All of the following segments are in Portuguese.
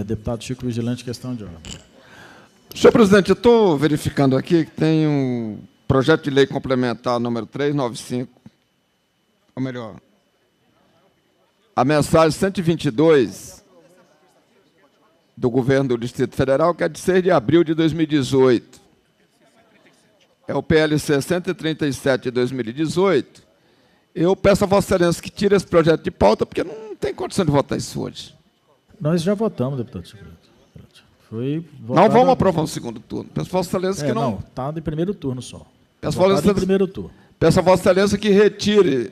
Deputado Chico Vigilante, questão de ordem. Senhor presidente, eu estou verificando aqui que tem um projeto de lei complementar número 395, ou melhor, a mensagem 122 do governo do Distrito Federal, que é de 6 de abril de 2018. É o PLC 137 de 2018. Eu peço a Vossa Excelência que tire esse projeto de pauta, porque não tem condição de votar isso hoje. Nós já votamos, deputado Chico. Foi não vamos aprovar o segundo turno. Peço a Vossa Excelência que não... Não, está de primeiro turno só. Peço a Vossa Excelência, primeiro turno. Peço a Vossa Excelência que retire,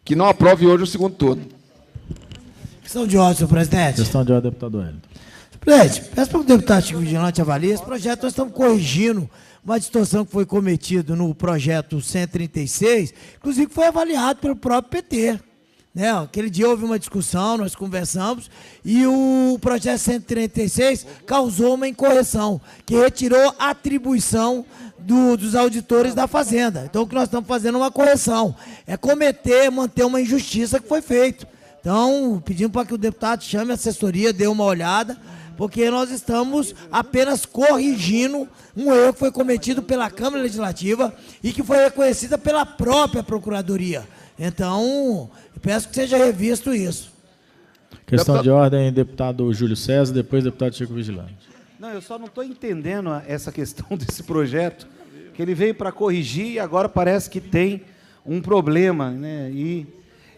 que não aprove hoje o segundo turno. Questão de ordem, senhor presidente. Questão de ordem, deputado Wellington. Presidente, peço para que o deputado Chico Vigilante avalie. Esse projeto nós estamos corrigindo uma distorção que foi cometida no projeto 136, inclusive foi avaliado pelo próprio PT. Né? Aquele dia houve uma discussão, nós conversamos, e o projeto 136 causou uma incorreção, que retirou a atribuição dos auditores da Fazenda. Então, o que nós estamos fazendo é uma correção. É manter uma injustiça que foi feita. Então, pedimos para que o deputado chame a assessoria, dê uma olhada, porque nós estamos apenas corrigindo um erro que foi cometido pela Câmara Legislativa e que foi reconhecida pela própria Procuradoria. Então, eu peço que seja revisto isso. Questão de ordem, deputado Júlio César, depois deputado Chico Vigilante. Não, eu só não estou entendendo essa questão desse projeto, que ele veio para corrigir e agora parece que tem um problema, né?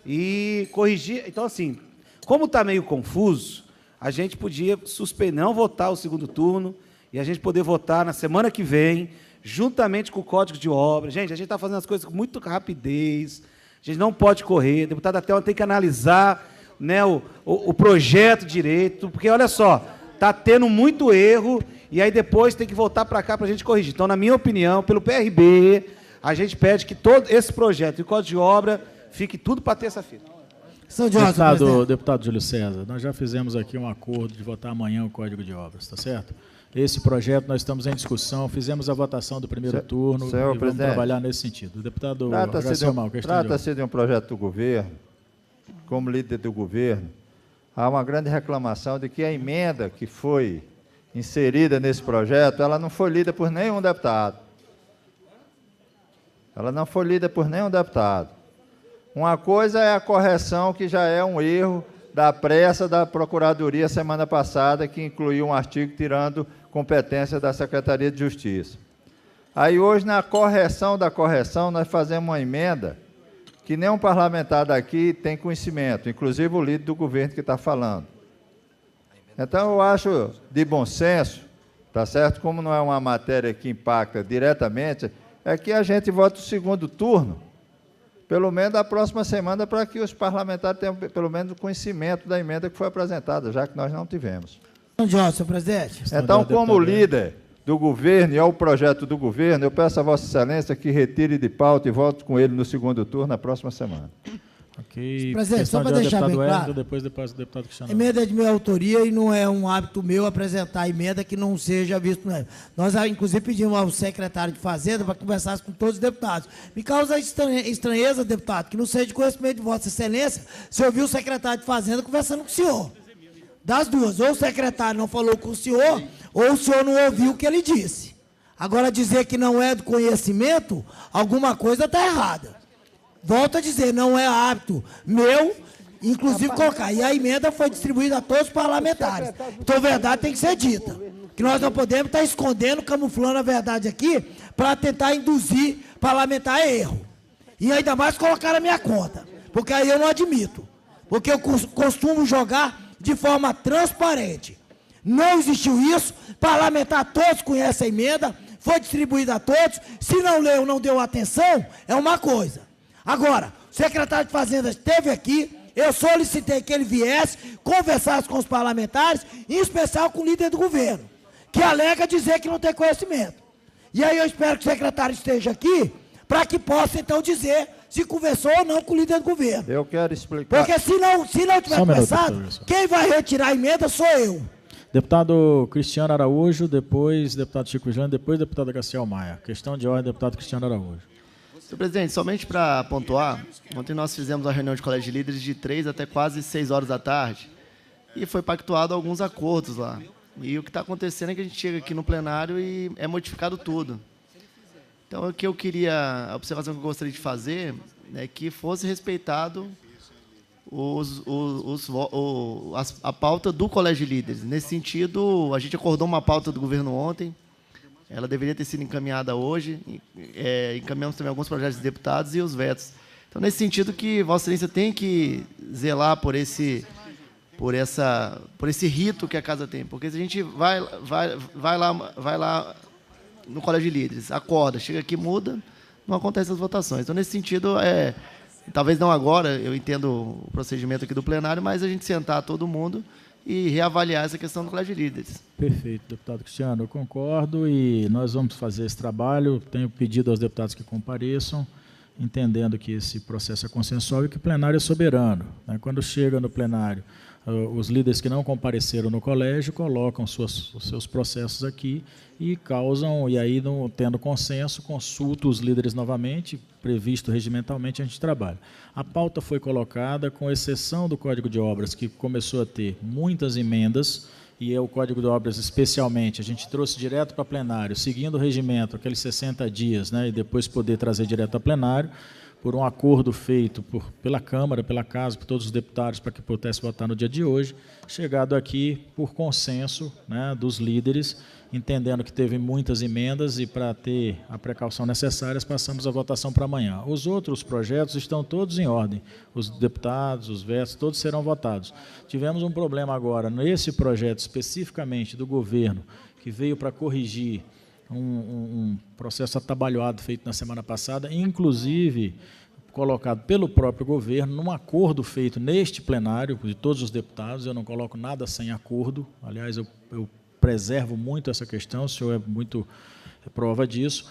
E corrigir... Então, assim, como está meio confuso, a gente podia suspender, não votar o segundo turno, e a gente poder votar na semana que vem, juntamente com o Código de Obra. Gente, a gente está fazendo as coisas com muita rapidez, a gente não pode correr, o deputado até tem que analisar, né, o projeto direito, porque, olha só, está tendo muito erro, e aí depois tem que voltar para cá para a gente corrigir. Então, na minha opinião, pelo PRB, a gente pede que todo esse projeto e o Código de Obra fique tudo para terça-feira. Deputado Júlio César, nós já fizemos aqui um acordo de votar amanhã o Código de Obras, está certo? Esse projeto nós estamos em discussão, fizemos a votação do primeiro turno e vamos trabalhar nesse sentido. O deputado Trata-se de um projeto do governo, como líder do governo, há uma grande reclamação de que a emenda que foi inserida nesse projeto, ela não foi lida por nenhum deputado. Ela não foi lida por nenhum deputado. Uma coisa é a correção, que já é um erro da pressa da Procuradoria semana passada, que incluiu um artigo tirando competência da Secretaria de Justiça. Aí hoje, na correção da correção, nós fazemos uma emenda que nenhum parlamentar daqui tem conhecimento, inclusive o líder do governo que está falando. Então, eu acho de bom senso, tá certo? Como não é uma matéria que impacta diretamente, é que a gente vote o segundo turno, pelo menos da próxima semana, para que os parlamentares tenham pelo menos o conhecimento da emenda que foi apresentada, já que nós não tivemos. Senhor presidente. Então, como líder do governo e ao projeto do governo, eu peço a Vossa Excelência que retire de pauta e volte com ele no segundo turno na próxima semana. Ok. Presidente, só para deixar bem claro, depois do deputado Cristiano. Emenda é de minha autoria e não é um hábito meu apresentar emenda que não seja visto. Nós, inclusive, pedimos ao secretário de Fazenda para conversar com todos os deputados. Me causa estranheza, deputado, que não seja de conhecimento de Vossa Excelência se ouvir o secretário de Fazenda conversando com o senhor. Das duas, ou o secretário não falou com o senhor, ou o senhor não ouviu o que ele disse. Agora, dizer que não é do conhecimento, alguma coisa está errada. Volto a dizer, não é hábito meu, inclusive colocar. E a emenda foi distribuída a todos os parlamentares. Então, a verdade tem que ser dita. Que nós não podemos estar escondendo, camuflando a verdade aqui, para tentar induzir parlamentar a erro. E ainda mais colocar na minha conta. Porque aí eu não admito. Porque eu costumo jogar de forma transparente. Não existiu isso, parlamentar todos conhecem a emenda, foi distribuída a todos, se não leu, não deu atenção, é uma coisa. Agora, o secretário de Fazenda esteve aqui, eu solicitei que ele viesse, conversasse com os parlamentares, em especial com o líder do governo, que alega dizer que não tem conhecimento. E aí eu espero que o secretário esteja aqui, para que possa, então, dizer se conversou ou não com o líder do governo. Eu quero explicar. Porque se não tiver conversado, quem vai retirar a emenda sou eu. Deputado Cristiano Araújo, depois deputado Chico Vigilante, depois deputado Gaciel Maia. Questão de ordem, deputado Cristiano Araújo. Senhor presidente, somente para pontuar, ontem nós fizemos uma reunião de colégio de líderes de 3 até quase 6 horas da tarde e foi pactuado alguns acordos lá. E o que está acontecendo é que a gente chega aqui no plenário e é modificado tudo. Então, o que eu queria, a observação que eu gostaria de fazer é que fosse respeitado a pauta do Colégio de Líderes. Nesse sentido, a gente acordou uma pauta do governo ontem, ela deveria ter sido encaminhada hoje, encaminhamos também alguns projetos de deputados e os vetos. Então, nesse sentido que Vossa Excelência tem que zelar por esse rito que a casa tem, porque se a gente vai lá no Colégio de Líderes, acorda, chega aqui, muda, não acontecem as votações. Então, nesse sentido, talvez não agora, eu entendo o procedimento aqui do plenário, mas a gente sentar todo mundo e reavaliar essa questão do Colégio de Líderes. Perfeito, deputado Cristiano, eu concordo e nós vamos fazer esse trabalho. Tenho pedido aos deputados que compareçam, entendendo que esse processo é consensual e que o plenário é soberano. Quando chega no plenário, os líderes que não compareceram no colégio colocam os seus processos aqui e causam, e aí, não tendo consenso, consulta os líderes novamente, previsto regimentalmente, a gente trabalha. A pauta foi colocada, com exceção do Código de Obras, que começou a ter muitas emendas, e é o Código de Obras especialmente, a gente trouxe direto para plenário, seguindo o regimento, aqueles 60 dias, e depois poder trazer direto a plenário, por um acordo feito pela Câmara, pela Casa, por todos os deputados, para que pudesse votar no dia de hoje, chegado aqui por consenso dos líderes, entendendo que teve muitas emendas e para ter a precaução necessária, passamos a votação para amanhã. Os outros projetos estão todos em ordem, os deputados, os vetos, todos serão votados. Tivemos um problema agora, nesse projeto especificamente do governo, que veio para corrigir um processo atabalhoado feito na semana passada, inclusive colocado pelo próprio governo, num acordo feito neste plenário, de todos os deputados. Eu não coloco nada sem acordo, aliás, eu preservo muito essa questão, o senhor é muito prova disso.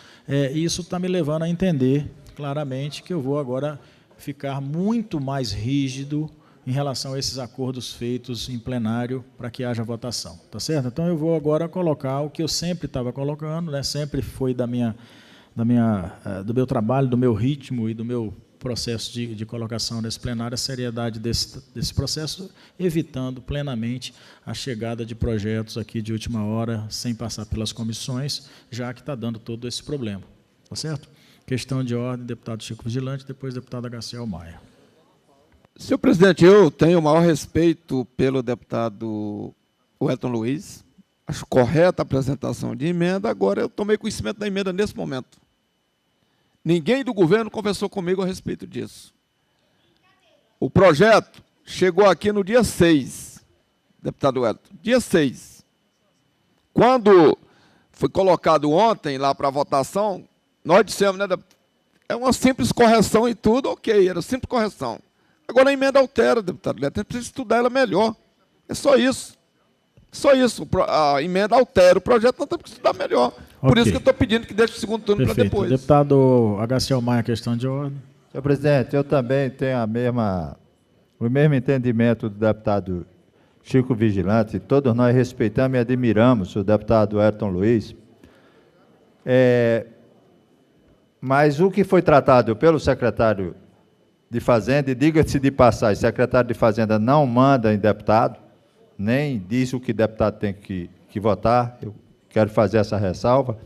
Isso está me levando a entender claramente que eu vou agora ficar muito mais rígido em relação a esses acordos feitos em plenário para que haja votação, tá certo? Então eu vou agora colocar o que eu sempre estava colocando, sempre foi do meu trabalho, do meu ritmo e do meu processo de colocação nesse plenário, a seriedade desse processo, evitando plenamente a chegada de projetos aqui de última hora, sem passar pelas comissões, já que está dando todo esse problema, tá certo? Questão de ordem, deputado Chico Vigilante, depois deputado Gaciel Maia. Senhor presidente, eu tenho o maior respeito pelo deputado Wellington Luiz. Acho correta a apresentação de emenda. Agora, eu tomei conhecimento da emenda nesse momento. Ninguém do governo conversou comigo a respeito disso. O projeto chegou aqui no dia 6, deputado Wellington, dia 6. Quando foi colocado ontem lá para votação, nós dissemos, é uma simples correção e tudo, ok, era simples correção. Agora a emenda altera, deputado Leto, a gente precisa estudar ela melhor. É só isso. Só isso. A emenda altera o projeto, nós temos que estudar melhor. Por isso que eu estou pedindo que deixe o segundo turno para depois. Deputado Gaciel Maia, questão de ordem. Senhor presidente, eu também tenho o mesmo entendimento do deputado Chico Vigilante. Todos nós respeitamos e admiramos o deputado Wellington Luiz. Mas o que foi tratado pelo secretário de Fazenda, e diga-se de passagem, o secretário de Fazenda não manda em deputado, nem diz o que deputado tem que votar, eu quero fazer essa ressalva,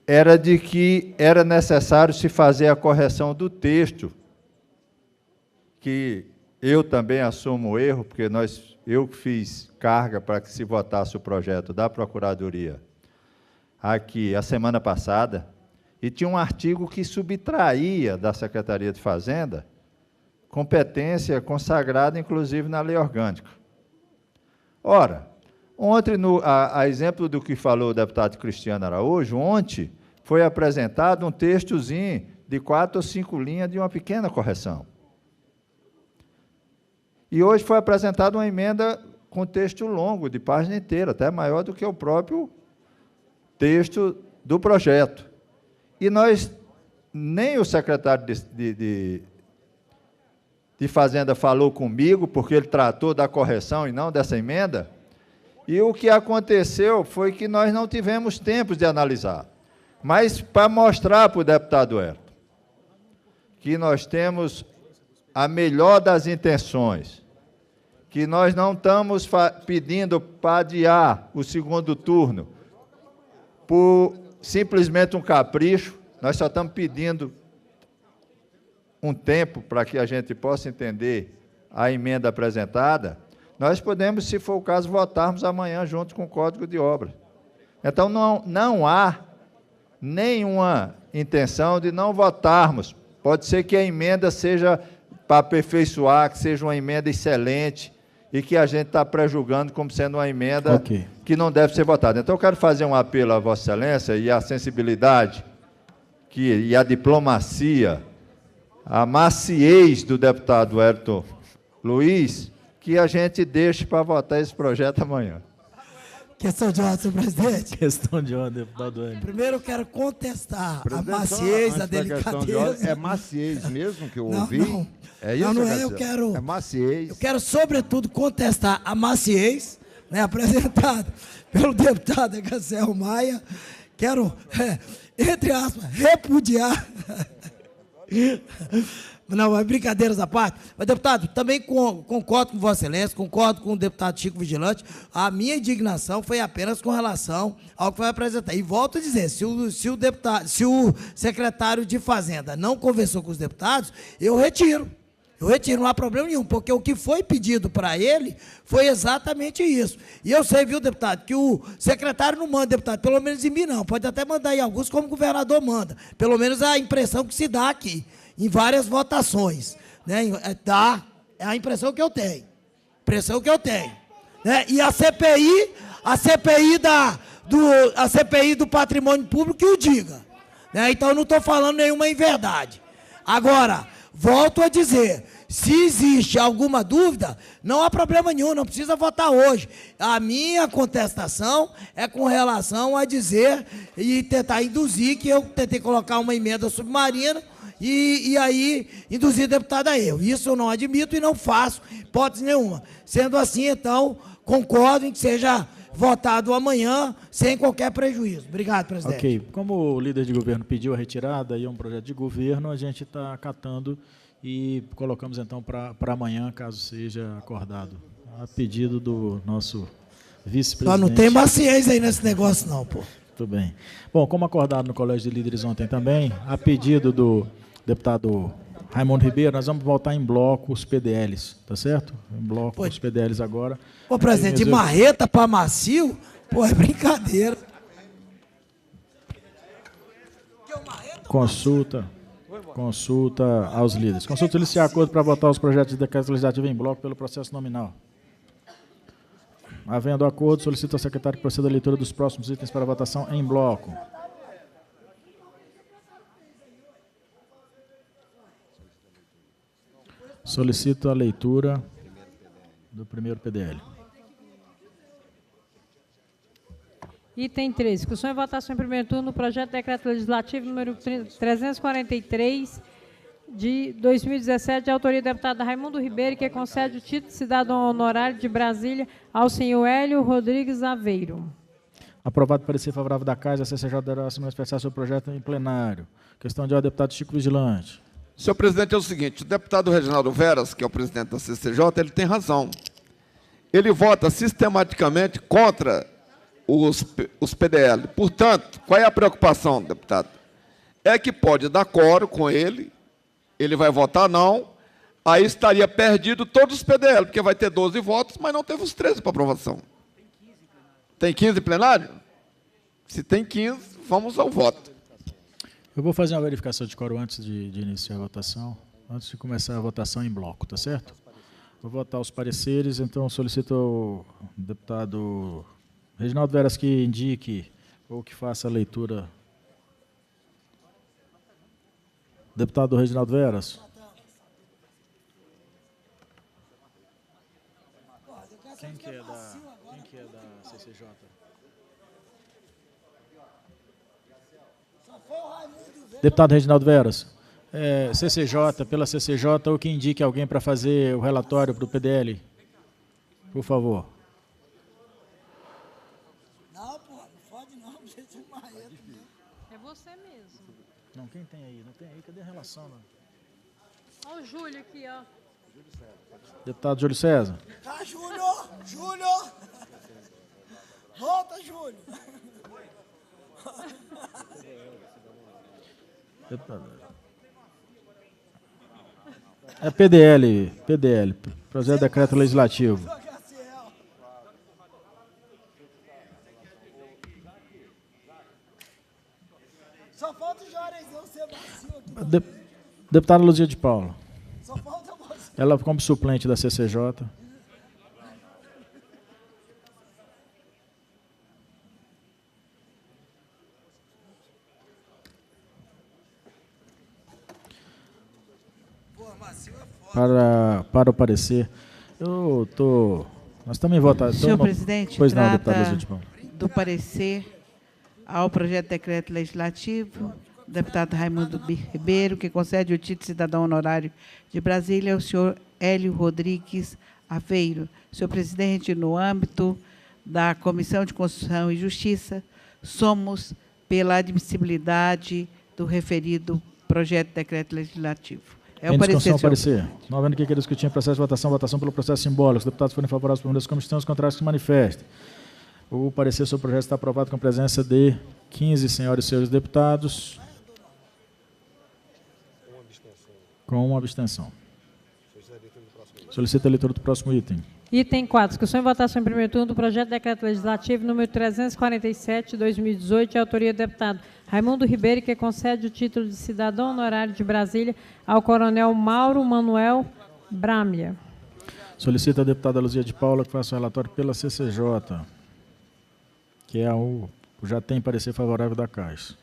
era de que era necessário se fazer a correção do texto, que eu também assumo o erro, porque eu fiz carga para que se votasse o projeto da Procuradoria aqui a semana passada, e tinha um artigo que subtraía da Secretaria de Fazenda competência consagrada, inclusive, na lei orgânica. Ora, ontem, a exemplo do que falou o deputado Cristiano Araújo, ontem foi apresentado um textozinho de 4 ou 5 linhas de uma pequena correção. E hoje foi apresentada uma emenda com texto longo, de página inteira, até maior do que o próprio texto do projeto. E nós, nem o secretário de Fazenda falou comigo, porque ele tratou da correção e não dessa emenda, e o que aconteceu foi que nós não tivemos tempo de analisar. Mas, para mostrar para o deputado Ayrton que nós temos a melhor das intenções, que nós não estamos pedindo para adiar o segundo turno por simplesmente um capricho, nós só estamos pedindo um tempo para que a gente possa entender a emenda apresentada, nós podemos, se for o caso, votarmos amanhã junto com o Código de Obras. Então, não há nenhuma intenção de não votarmos. Pode ser que a emenda seja para aperfeiçoar, que seja uma emenda excelente, e que a gente está prejulgando como sendo uma emenda que não deve ser votada. Então, eu quero fazer um apelo à Vossa Excelência e à sensibilidade e à diplomacia, a maciez do deputado Ayrton Luiz, que a gente deixe para votar esse projeto amanhã. Questão de ordem, senhor presidente. Questão de ordem, deputado Enio. Primeiro eu quero contestar presidente, a maciez, a delicadeza. É maciez mesmo que eu ouvi? Não. É isso, não é, eu quero... É maciez. Eu quero, sobretudo, contestar a maciez, né, apresentada pelo deputado Gazel Maia. Quero, entre aspas, repudiar... Não, mas brincadeiras à parte. Mas, deputado, também concordo com Vossa Excelência, concordo com o deputado Chico Vigilante. A minha indignação foi apenas com relação ao que vai apresentar. E volto a dizer, se o secretário de Fazenda não conversou com os deputados, eu retiro. Eu retiro, não há problema nenhum, porque o que foi pedido para ele foi exatamente isso. E eu sei, viu, deputado, que o secretário não manda, deputado, pelo menos em mim não, pode até mandar em alguns, como o governador manda. Pelo menos a impressão que se dá aqui, em várias votações. Né? É a impressão que eu tenho. Impressão que eu tenho. Né? E a CPI do patrimônio público que o diga. Né? Então, eu não estou falando nenhuma inverdade. Agora... Volto a dizer, se existe alguma dúvida, não há problema nenhum, não precisa votar hoje. A minha contestação é com relação a dizer e tentar induzir que eu tentei colocar uma emenda submarina e aí induzir o deputado a erro. Isso eu não admito e não faço, hipótese nenhuma. Sendo assim, então, concordo em que seja votado amanhã, sem qualquer prejuízo. Obrigado, presidente. Ok. Como o líder de governo pediu a retirada e é um projeto de governo, a gente está acatando e colocamos, então, para amanhã, caso seja acordado. A pedido do nosso vice-presidente. Só não tem maciez aí nesse negócio, não, pô. Tudo bem. Bom, como acordado no Colégio de Líderes ontem também, a pedido do deputado Raimundo Ribeiro, nós vamos voltar em bloco os PDLs, tá certo? Em bloco os PDLs agora. Ô, presidente, de marreta para macio, pô, é brincadeira. Consulta aos líderes. Consulta solicitar acordo para votar os projetos de decreto legislativo em bloco pelo processo nominal. Havendo acordo, solicito ao secretário que proceda à leitura dos próximos itens para votação em bloco. Solicito a leitura do primeiro PDL. Item 3. Discussão e votação em primeiro turno do projeto de decreto legislativo número 343 de 2017, de autoria do deputado Raimundo Ribeiro, que concede o título de cidadão honorário de Brasília ao senhor Hélio Rodrigues Aveiro. Aprovado parecer favorável da Casa, a CCJ dará assinatura especial sobre o projeto em plenário. Questão de ordem, deputado Chico Vigilante. Senhor presidente, é o seguinte, o deputado Reginaldo Veras, que é o presidente da CCJ, ele tem razão. Ele vota sistematicamente contra os PDL. Portanto, qual é a preocupação, deputado? É que pode dar quórum com ele vai votar não, aí estaria perdido todos os PDL, porque vai ter 12 votos, mas não teve os 13 para aprovação. Tem 15 plenário? Se tem 15, vamos ao voto. Eu vou fazer uma verificação de quórum antes de iniciar a votação, antes de começar a votação em bloco, tá certo? Vou votar os pareceres, então solicito ao deputado Reginaldo Veras que indique ou que faça a leitura. Deputado Reginaldo Veras. Quem que é da CCJ? Deputado Reginaldo Veras, CCJ, pela CCJ, ou que indique alguém para fazer o relatório para o PDL. Por favor. Não, pô, não pode não, gente Marreto. É você mesmo. Não, quem tem aí? Não tem aí? Cadê a relação? Não? Olha o Júlio aqui, ó. Deputado Júlio César. Tá, Júlio! Júlio! Volta, Júlio! É PDL, projeto de decreto legislativo. Só falta o Jorezão ser macio aqui. Deputada Luzia de Paula. Só falta você. Ela como suplente da CCJ. Para o parecer, nós estamos em votação. Senhor presidente, pois não, deputado Luzia de Paula. Do parecer ao projeto de decreto legislativo, o deputado Raimundo Ribeiro, que concede o título de cidadão honorário de Brasília ao senhor Hélio Rodrigues Aveiro. Senhor presidente, no âmbito da Comissão de Constituição e Justiça, somos pela admissibilidade do referido projeto de decreto legislativo. É o parecer. Não havendo que queira discutir em processo de votação pelo processo simbólico. Os deputados forem favoráveis por das comissões, os contrários que se manifestem. O parecer sobre o projeto está aprovado com a presença de 15 senhoras e senhores deputados. Com uma abstenção. Solicito a leitura do próximo item. Item 4. Discussão e votação em primeiro turno do projeto de decreto legislativo número 347, de 2018, de autoria do deputado Raimundo Ribeiro, que concede o título de cidadão honorário de Brasília ao coronel Mauro Manuel Bramia. Solicito a deputada Luzia de Paula que faça o relatório pela CCJ, que é já tem parecer favorável da Caixa.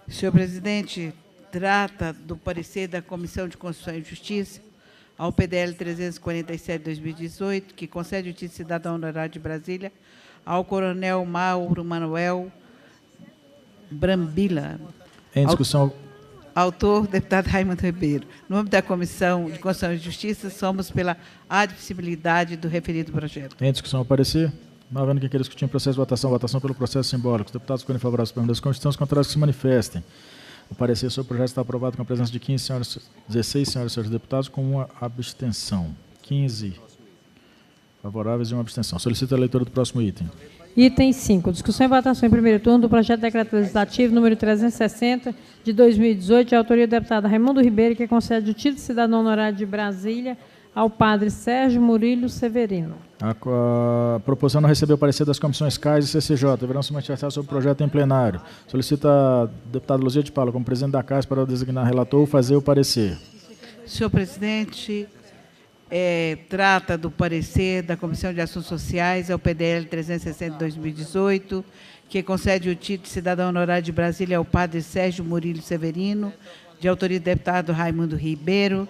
Senhor presidente, trata do parecer da Comissão de Constituição e Justiça ao PDL 347/2018, que concede o título de cidadão honorário de Brasília ao coronel Mauro Manuel Brambila. Em discussão. Autor, deputado Raimundo Ribeiro. No âmbito da Comissão de Constituição e Justiça, somos pela admissibilidade do referido projeto. Em discussão, o parecer. Não havendo quem queira discutir em processo de votação pelo processo simbólico. Os deputados forem favoráveis por das Constituições, os contrários que se manifestem. O parecer sobre o projeto está aprovado com a presença de 16 senhoras e senhores deputados, com uma abstenção. 15 favoráveis e uma abstenção. Solicito a leitura do próximo item. Item 5. Discussão e votação em primeiro turno do projeto de decreto legislativo número 360, de 2018, de autoria do deputado Raimundo Ribeiro, que concede o título de cidadão honorário de Brasília ao padre Sérgio Murilo Severino. A proposição não recebeu parecer das comissões CAIS e CCJ. Deverão se manifestar sobre o projeto em plenário. Solicita a deputada Luzia de Paula, como presidente da CAIS, para designar relator ou fazer o parecer. Senhor presidente, trata do parecer da Comissão de Assuntos Sociais ao PDL 360/2018, que concede o título de cidadão honorário de Brasília ao padre Sérgio Murilo Severino, de autoria do deputado Raimundo Ribeiro.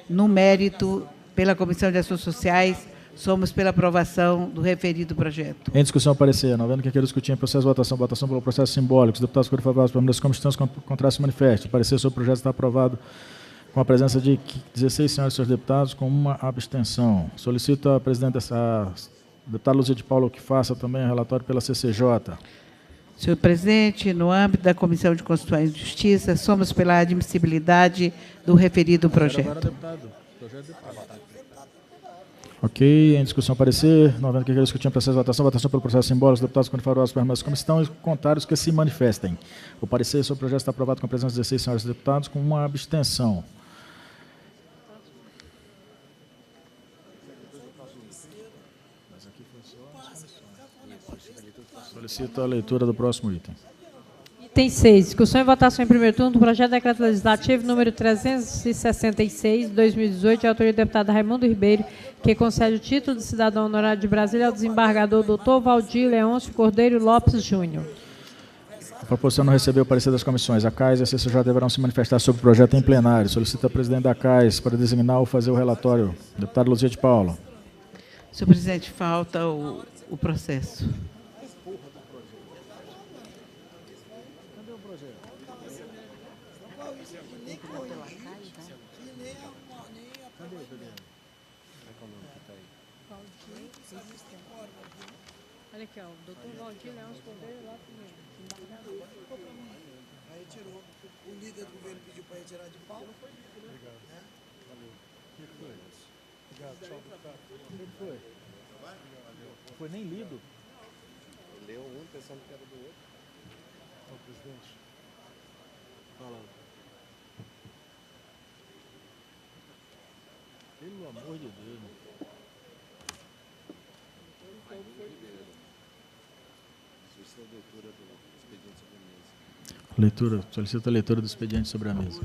No mérito, pela Comissão de Assuntos Sociais, somos pela aprovação do referido projeto. Em discussão, parecer. Não havendo que queira discutir em processo de votação pelo processo simbólico. Os deputados forem favoráveis por das comissões, contrários se manifestem. O parecer sobre o projeto está aprovado com a presença de 16 senhores e senhores deputados, com uma abstenção. Solicito a presidente deputada Luzia de Paula que faça também o relatório pela CCJ. Senhor presidente, no âmbito da Comissão de Constituição e Justiça, somos pela admissibilidade do referido projeto. Ok, em discussão, parecer. Não havendo que queira discutir em processo de votação pelo processo simbólico. Os deputados forem favoráveis por das comissões, e contrários que se manifestem. O parecer sobre o projeto está aprovado com a presença de 16 senhores e deputados, com uma abstenção. Solicito a leitura do próximo item. Item 6. Discussão e votação em primeiro turno do projeto de decreto legislativo número 366, de 2018, de autoria do deputado Raimundo Ribeiro, que concede o título de cidadão honorário de Brasília ao desembargador Dr. Valdir Leôncio Cordeiro Lopes Júnior. A proposição não recebeu o parecer das comissões. A CAIS e a CCJ deverão se manifestar sobre o projeto em plenário. Solicita a presidente da CAIS para designar ou fazer o relatório. Deputada Luzia de Paula. Senhor presidente, falta o processo. Olha aqui, ó, o doutor Valdir Leão Escoveiro lá primeiro. Aí retirou. O líder do governo pediu para retirar de pauta. Obrigado. Valeu. O que foi? Obrigado, só o que foi? Não foi nem lido. Leu um pensando que era do outro. Ô, presidente. Fala. Pelo amor de Deus. Solicita a leitura do expediente sobre a mesa.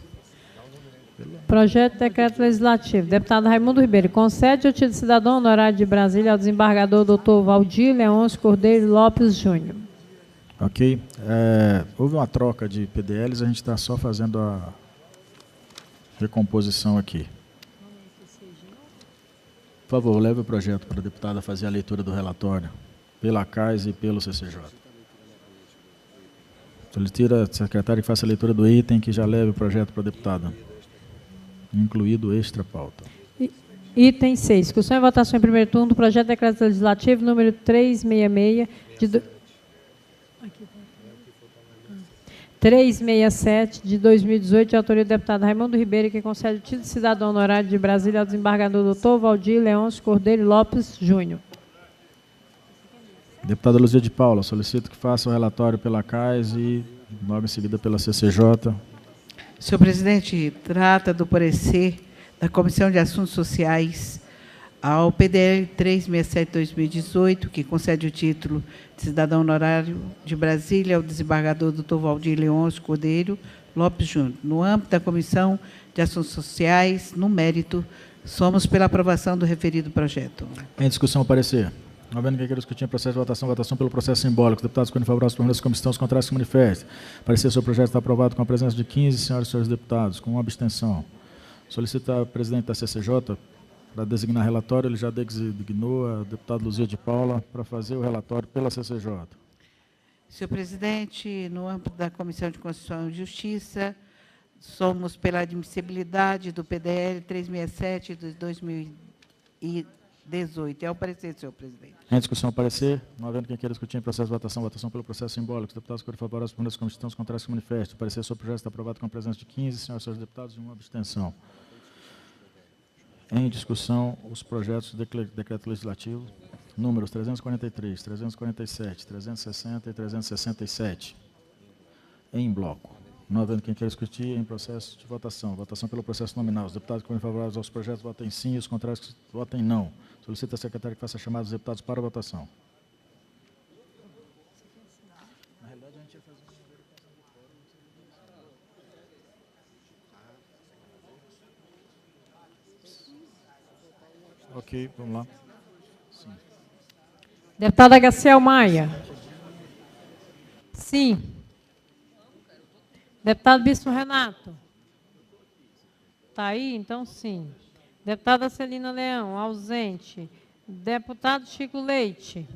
Projeto de decreto legislativo. Deputado Raimundo Ribeiro, concede o título de cidadão honorário de Brasília ao desembargador doutor Valdir Leôncio Cordeiro Lopes Júnior. Ok. Houve uma troca de PDLs, a gente está só fazendo a recomposição aqui. Por favor, leve o projeto para a deputada fazer a leitura do relatório, pela CAIS e pelo CCJ. Solicita a secretária que faça a leitura do item, que já leve o projeto para a deputada, incluído extra pauta. Item 6. Discussão e votação em primeiro turno do projeto de decreto legislativo número 366, 367 de 2018, de autoria do deputado Raimundo Ribeiro, que concede o título de cidadão honorário de Brasília ao desembargador doutor Valdir Leôncio Cordeiro Lopes Júnior. Deputada Luzia de Paula, solicito que faça o relatório pela CAIS e logo em seguida pela CCJ. Senhor presidente, trata do parecer da Comissão de Assuntos Sociais ao PDL 367/2018, que concede o título de cidadão honorário de Brasília ao desembargador Dr. Valdir Leôncio Cordeiro Lopes Júnior. No âmbito da Comissão de Assuntos Sociais, no mérito, somos pela aprovação do referido projeto. Em discussão, parecer. Não havendo quem queira discutir em processo de votação pelo processo simbólico. Deputados, quando favoráveis, por das comissões, os contrários se manifestem. Parecer sobre o projeto está aprovado com a presença de 15 senhoras e senhores deputados, com uma abstenção. Solicita a presidente da CCJ para designar relatório. Ele já designou a deputada Luzia de Paula para fazer o relatório pela CCJ. Senhor presidente, no âmbito da Comissão de Constituição e Justiça, somos pela admissibilidade do PDL 367 de 2018. É o parecer, senhor presidente. Em discussão, parecer. Não havendo quem queira discutir em processo de votação pelo processo simbólico. Os deputados que forem favoráveis por das comissões, os contrários se manifestem. O parecer sobre o projeto está aprovado com a presença de 15 senhoras e senhores deputados e uma abstenção. Em discussão, os projetos de decreto legislativo, números 343, 347, 360 e 367, em bloco. Não havendo quem queira discutir em processo de votação. Votação pelo processo nominal. Os deputados que forem favoráveis aos projetos votem sim e os contrários votem não. Solicita a secretária que faça a chamada dos deputados para a votação. Na realidade, a gente ia fazer uma verificação de fórum. Ok, vamos lá. Sim. Deputada Gaciel Maia. Sim. Deputado Bispo Renato. Está aí? Então, sim. Deputada Celina Leão, ausente. Deputado Chico Leite.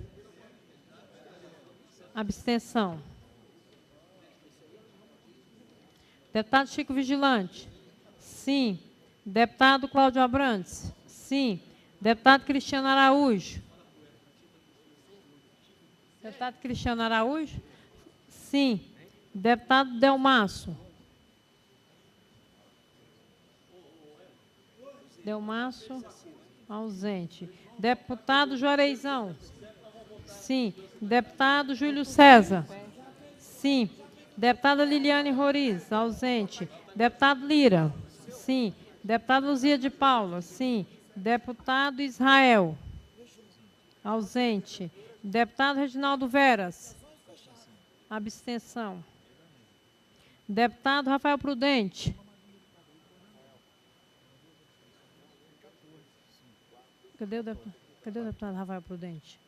Abstenção. Deputado Chico Vigilante. Sim. Deputado Cláudio Abrantes. Sim. Deputado Cristiano Araújo. Deputado Cristiano Araújo. Sim. Deputado Delmaço. Delmaço, ausente. Deputado Juareizão. Sim. Deputado Júlio César. Sim. Deputada Liliane Roriz, ausente. Deputado Lira. Sim. Deputada Luzia de Paula. Sim. Deputado Israel. Ausente. Deputado Reginaldo Veras. Abstenção. Deputado Rafael Prudente. Cadê o deputado Rafael Prudente?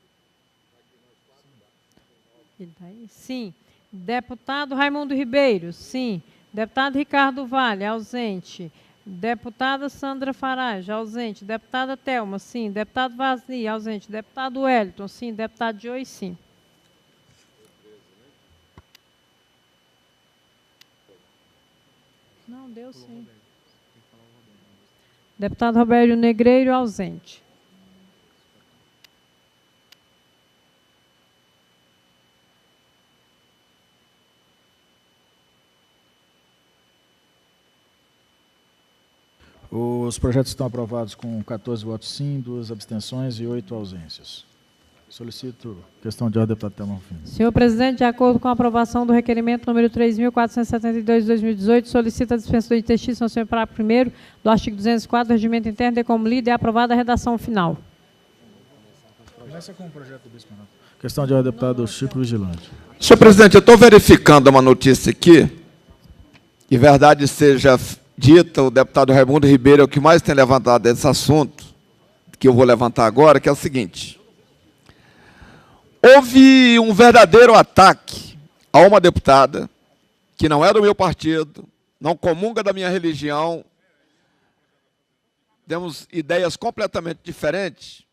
Ele está aí? Sim. Deputado Raimundo Ribeiro, sim. Deputado Ricardo Vale, ausente. Deputada Sandra Farage, ausente. Deputada Thelma, sim. Deputado Vasni, ausente. Deputado Wellington, sim. Deputado Joey, sim. Não, deu sim. Deputado Roberto Negreiro, ausente. Os projetos estão aprovados com 14 votos sim, 2 abstenções e 8 ausências. Solicito questão de ordem, deputado Thelma Rufino. Senhor presidente, de acordo com a aprovação do requerimento número 3.472 de 2018, solicita a dispensa do intestino no seu parágrafo 1º do artigo 204 do Regimento Interno, de como lida e aprovada a redação final. Começa com o projeto do bispo. Questão de ordem, deputado Chico Vigilante. Senhor presidente, eu estou verificando uma notícia aqui, e verdade seja dita, o deputado Raimundo Ribeiro é o que mais tem levantado esse assunto, que eu vou levantar agora, que é o seguinte. Houve um verdadeiro ataque a uma deputada que não é do meu partido, não comunga da minha religião, temos ideias completamente diferentes,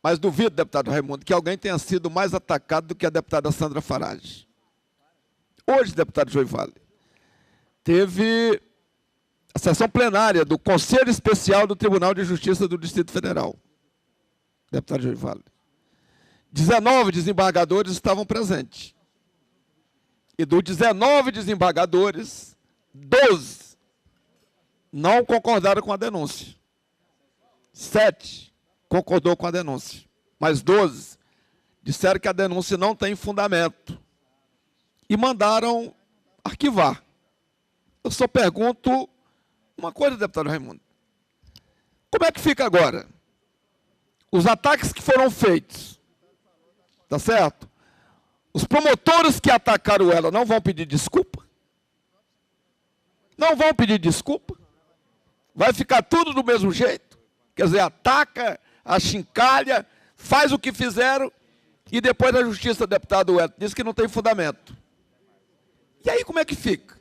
mas duvido, deputado Raimundo, que alguém tenha sido mais atacado do que a deputada Sandra Farage. Hoje, deputado Joey Vale, teve a sessão plenária do Conselho Especial do Tribunal de Justiça do Distrito Federal. Deputado Joey Vale. 19 desembargadores estavam presentes. E dos 19 desembargadores, 12 não concordaram com a denúncia. 7 concordou com a denúncia. Mas 12 disseram que a denúncia não tem fundamento. E mandaram arquivar. Eu só pergunto uma coisa, deputado Raimundo. Como é que fica agora? Os ataques que foram feitos, tá certo? Os promotores que atacaram ela não vão pedir desculpa? Não vão pedir desculpa? Vai ficar tudo do mesmo jeito? Quer dizer, ataca, achincalha, faz o que fizeram e depois a justiça, deputado Wellington, diz que não tem fundamento. E aí como é que fica?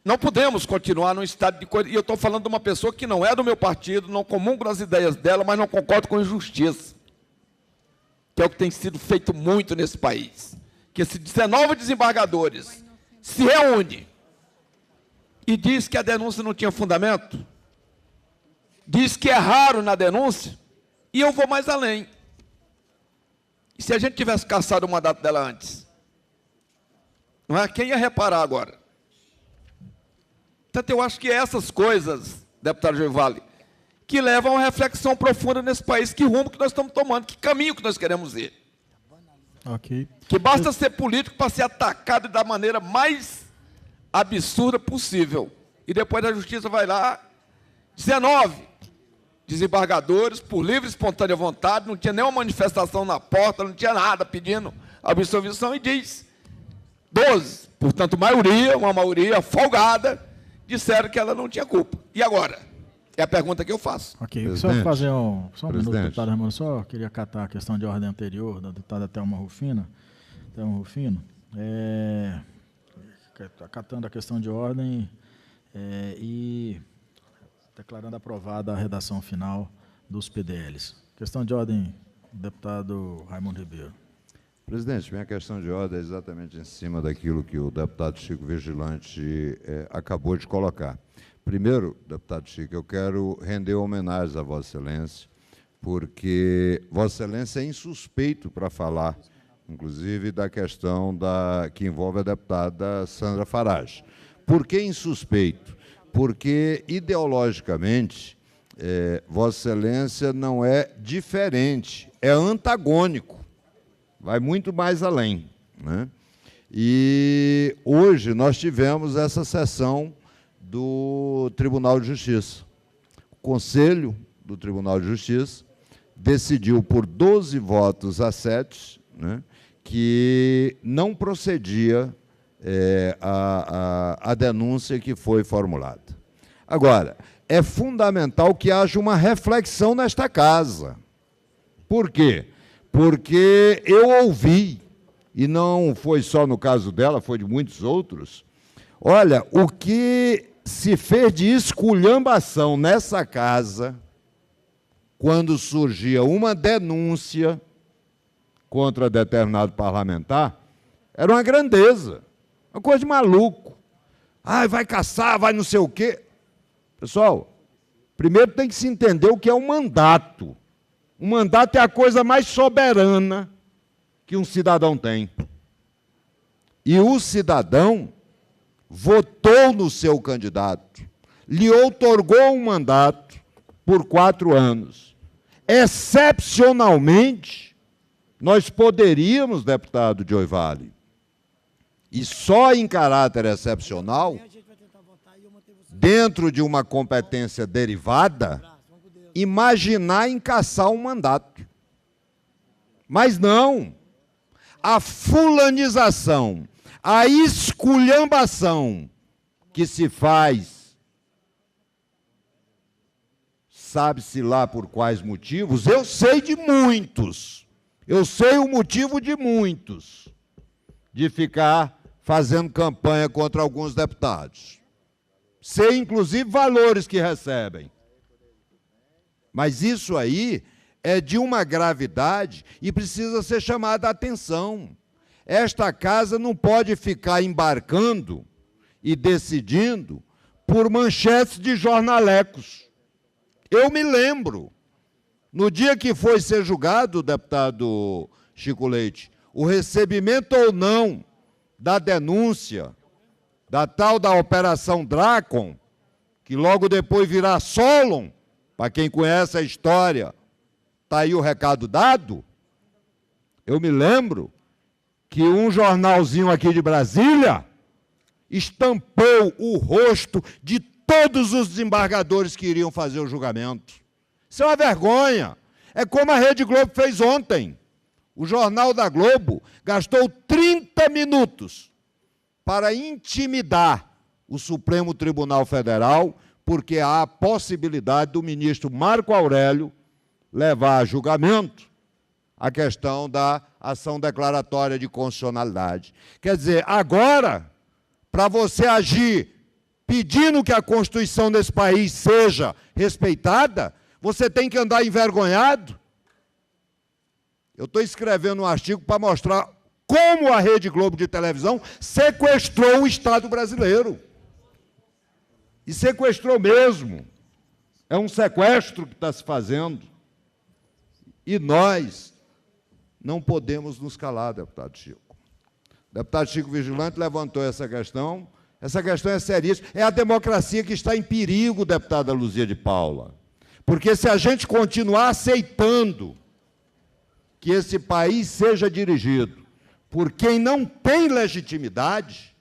Não podemos continuar num estado de coisa. E eu estou falando de uma pessoa que não é do meu partido, não comungo das ideias dela, mas não concordo com injustiça. Que é o que tem sido feito muito nesse país. Que esses 19 desembargadores se reúnem e diz que a denúncia não tinha fundamento, diz que erraram na denúncia, e eu vou mais além. E se a gente tivesse caçado o mandato dela antes? Não é? Quem ia reparar agora? Portanto, eu acho que essas coisas, deputado Joey Vale, que levam a uma reflexão profunda nesse país, que rumo que nós estamos tomando, que caminho que nós queremos ir. Ok. Que basta ser político para ser atacado da maneira mais absurda possível. E depois a justiça vai lá, 19 desembargadores, por livre e espontânea vontade, não tinha nenhuma manifestação na porta, não tinha nada pedindo absolvição, e diz 12, portanto, uma maioria folgada, disseram que ela não tinha culpa. E agora? É a pergunta que eu faço. Ok, só fazer só um minuto, deputado Raimundo, só queria acatar a questão de ordem anterior, da deputada Thelma Rufino, acatando a questão de ordem e declarando aprovada a redação final dos PDLs. Questão de ordem, deputado Raimundo Ribeiro. Presidente, minha questão de ordem é exatamente em cima daquilo que o deputado Chico Vigilante acabou de colocar. Primeiro, deputado Chico, eu quero render homenagem a Vossa Excelência, porque Vossa Excelência é insuspeito para falar, inclusive, da questão que envolve a deputada Sandra Farage. Por que insuspeito? Porque, ideologicamente, Vossa Excelência não é diferente, é antagônico. Vai muito mais além, né? E hoje nós tivemos essa sessão do Tribunal de Justiça. O Conselho do Tribunal de Justiça decidiu por 12 votos a 7, né, que não procedia a denúncia que foi formulada. Agora, é fundamental que haja uma reflexão nesta casa. Por quê? porque eu ouvi, e não foi só no caso dela, foi de muitos outros, olha, o que se fez de esculhambação nessa casa, quando surgia uma denúncia contra determinado parlamentar, era uma grandeza, uma coisa de maluco. Ah, vai caçar, vai não sei o quê. Pessoal, primeiro tem que se entender o que é um mandato. Um mandato é a coisa mais soberana que um cidadão tem. E o cidadão votou no seu candidato, lhe outorgou um mandato por 4 anos. Excepcionalmente, nós poderíamos, deputado Joy Vale, e só em caráter excepcional, dentro de uma competência derivada, imaginar em cassar um mandato. Mas não. A fulanização, a esculhambação que se faz, sabe-se lá por quais motivos, eu sei de muitos, eu sei o motivo de muitos, de ficar fazendo campanha contra alguns deputados. Sei, inclusive, valores que recebem. Mas isso aí é de uma gravidade e precisa ser chamada a atenção. Esta casa não pode ficar embarcando e decidindo por manchetes de jornalecos. Eu me lembro, no dia que foi ser julgado, deputado Chico Leite, o recebimento ou não da denúncia da tal da Operação Dracon, que logo depois virá Solon, para quem conhece a história, está aí o recado dado. Eu me lembro que um jornalzinho aqui de Brasília estampou o rosto de todos os desembargadores que iriam fazer o julgamento. Isso é uma vergonha. É como a Rede Globo fez ontem. O Jornal da Globo gastou 30 minutos para intimidar o Supremo Tribunal Federal, porque há a possibilidade do ministro Marco Aurélio levar a julgamento a questão da ação declaratória de constitucionalidade. Quer dizer, agora, para você agir pedindo que a Constituição desse país seja respeitada, você tem que andar envergonhado. Eu estou escrevendo um artigo para mostrar como a Rede Globo de televisão sequestrou o Estado brasileiro. E sequestrou mesmo. É um sequestro que está se fazendo. E nós não podemos nos calar, deputado Chico. O deputado Chico Vigilante levantou essa questão. Essa questão é seríssima. É a democracia que está em perigo, deputada Luzia de Paula. Porque se a gente continuar aceitando que esse país seja dirigido por quem não tem legitimidade,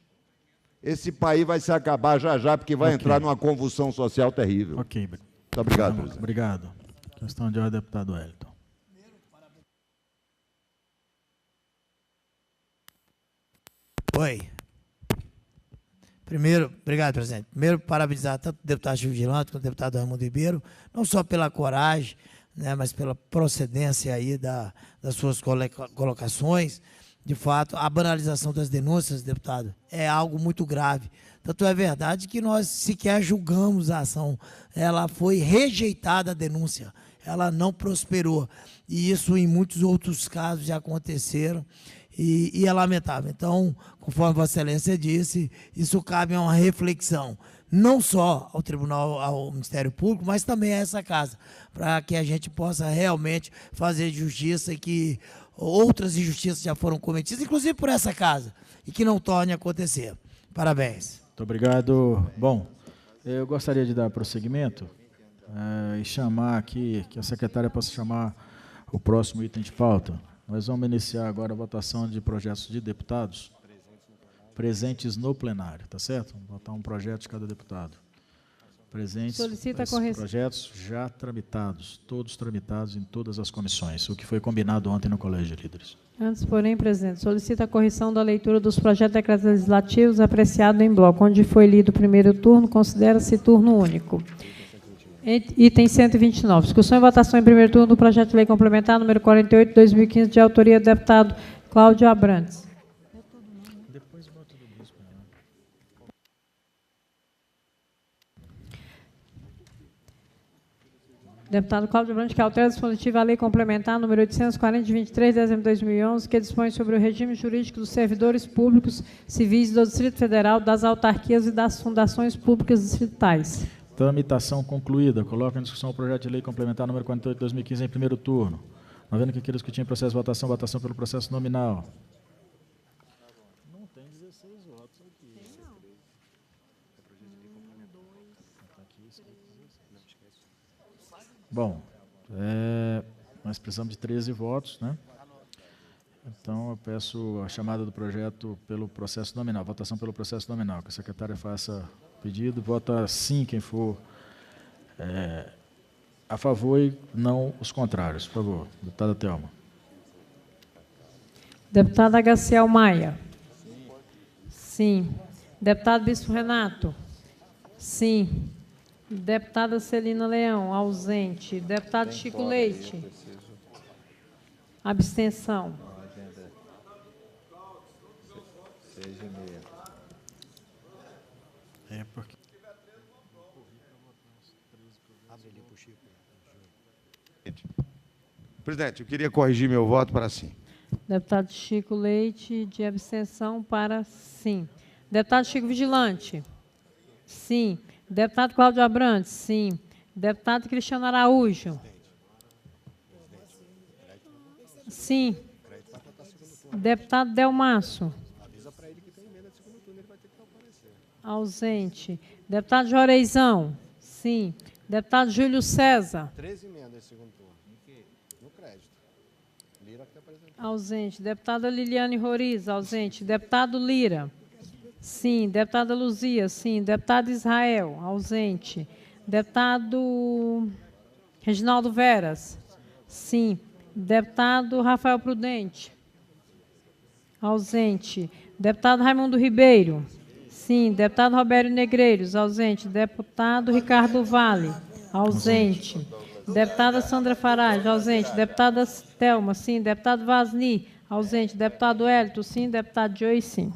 esse país vai se acabar já já, porque vai entrar numa convulsão social terrível. Ok. Muito obrigado, presidente. Obrigado. Questão de ordem, deputado Wellington. Oi. Primeiro, obrigado, presidente. Primeiro, parabenizar tanto o deputado Chico Vigilante quanto o deputado Raimundo Ribeiro, não só pela coragem, né, mas pela procedência aí das suas colocações. De fato, a banalização das denúncias, deputado, é algo muito grave. Tanto é verdade que nós sequer julgamos a ação. Ela foi rejeitada, a denúncia. Ela não prosperou. E isso em muitos outros casos já aconteceram. E é lamentável. Então, conforme Vossa Excelência disse, isso cabe a uma reflexão, não só ao Tribunal, ao Ministério Público, mas também a essa casa, para que a gente possa realmente fazer justiça e que outras injustiças já foram cometidas, inclusive por essa casa, e que não torne a acontecer. Parabéns. Muito obrigado. Bom, eu gostaria de dar prosseguimento e chamar aqui, que a secretária possa chamar o próximo item de pauta. Nós vamos iniciar agora a votação de projetos de deputados presentes no plenário, tá certo? Vamos votar um projeto de cada deputado. Presentes, solicita a correção. Projetos já tramitados, todos tramitados em todas as comissões, o que foi combinado ontem no Colégio de Líderes. Antes, porém, presidente, solicita a correção da leitura dos projetos de decretos legislativos apreciado em bloco, onde foi lido o primeiro turno, considera-se turno único. Item 129. Discussão e votação em primeiro turno do projeto de lei complementar número 48 de 2015, de autoria do deputado Cláudio Abrantes. Deputado Cláudio Abrantes, que altera a dispositiva à lei complementar número 840, de 23 de dezembro de 2011, que dispõe sobre o regime jurídico dos servidores públicos civis do Distrito Federal, das autarquias e das fundações públicas distritais. Tramitação concluída. Coloca em discussão o projeto de lei complementar número 48 de 2015 em primeiro turno. Não havendo que queira discutir em processo de votação, votação pelo processo nominal. Não tem 16 votos aqui. Bom, nós precisamos de 13 votos, né? Então, eu peço a chamada do projeto pelo processo nominal, votação pelo processo nominal, que a secretária faça pedido, vota sim quem for a favor e não os contrários. Por favor, deputada Thelma. Deputada Gaciel Maia. Sim. Deputado Bispo Renato. Sim. Deputada Celina Leão, ausente. Deputado Chico Leite. Abstenção. Porque... Presidente, eu queria corrigir meu voto para sim. Deputado Chico Leite, de abstenção para sim. Deputado Chico Vigilante. Sim. Deputado Cláudio Abrantes. Sim. Deputado Cristiano Araújo. Sim. Deputado Delmaço. Ausente. Deputado Joreizão. Sim. Deputado Júlio César. 13 emendas nesse segundo turno. No crédito. Lira que apresentou. Ausente. Deputada Liliane Roriz. Ausente. Deputado Lira. Sim. Deputada Luzia. Sim. Deputado Israel. Ausente. Deputado Reginaldo Veras. Sim. Deputado Rafael Prudente. Ausente. Deputado Raimundo Ribeiro. Sim. Deputado Robério Negreiros. Ausente. Deputado Ricardo Vale. Ausente. Deputada Sandra Farage. Ausente. Deputada Thelma. Sim. Deputado Vasni. Ausente. Deputado Hélito. Sim. Deputado Joey. Sim.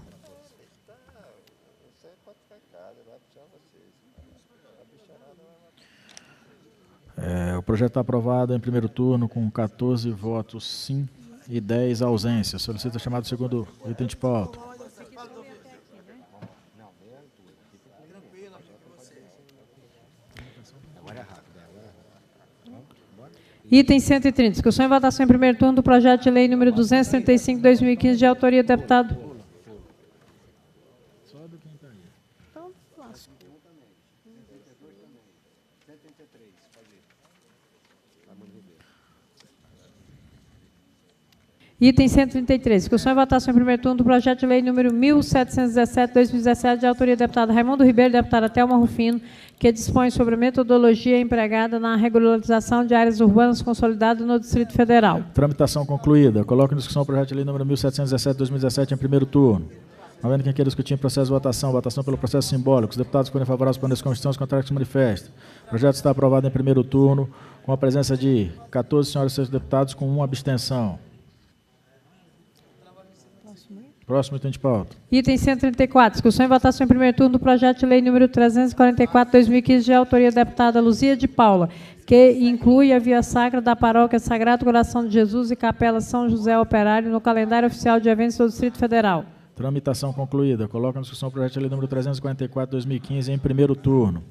O projeto está aprovado em primeiro turno com 14 votos sim e 10 ausências. Solicito a chamada do segundo item de pauta. Item 130. Discussão e votação em primeiro turno do projeto de lei número 235, 2015, de autoria do deputado... Item 133. Discussão e votação em primeiro turno do projeto de lei número 1717, 2017, de autoria do deputado Raimundo Ribeiro e deputada Thelma Rufino, que dispõe sobre a metodologia empregada na regularização de áreas urbanas consolidadas no Distrito Federal. Tramitação concluída. Coloco em discussão o projeto de lei número 1717, 2017, em primeiro turno. Não havendo quem queira discutir em processo de votação, votação pelo processo simbólico. Os deputados forem favoráveis para a comissão, os contrários se manifestem. O projeto está aprovado em primeiro turno, com a presença de 14 senhoras e seus deputados, com 1 abstenção. Próximo item de pauta. Item 134. Discussão e votação em primeiro turno do projeto de lei número 344, 2015, de autoria da deputada Luzia de Paula, que inclui a via sacra da paróquia Sagrado Coração de Jesus e Capela São José Operário no calendário oficial de eventos do Distrito Federal. Tramitação concluída. Coloca em discussão o projeto de lei número 344, 2015, em primeiro turno.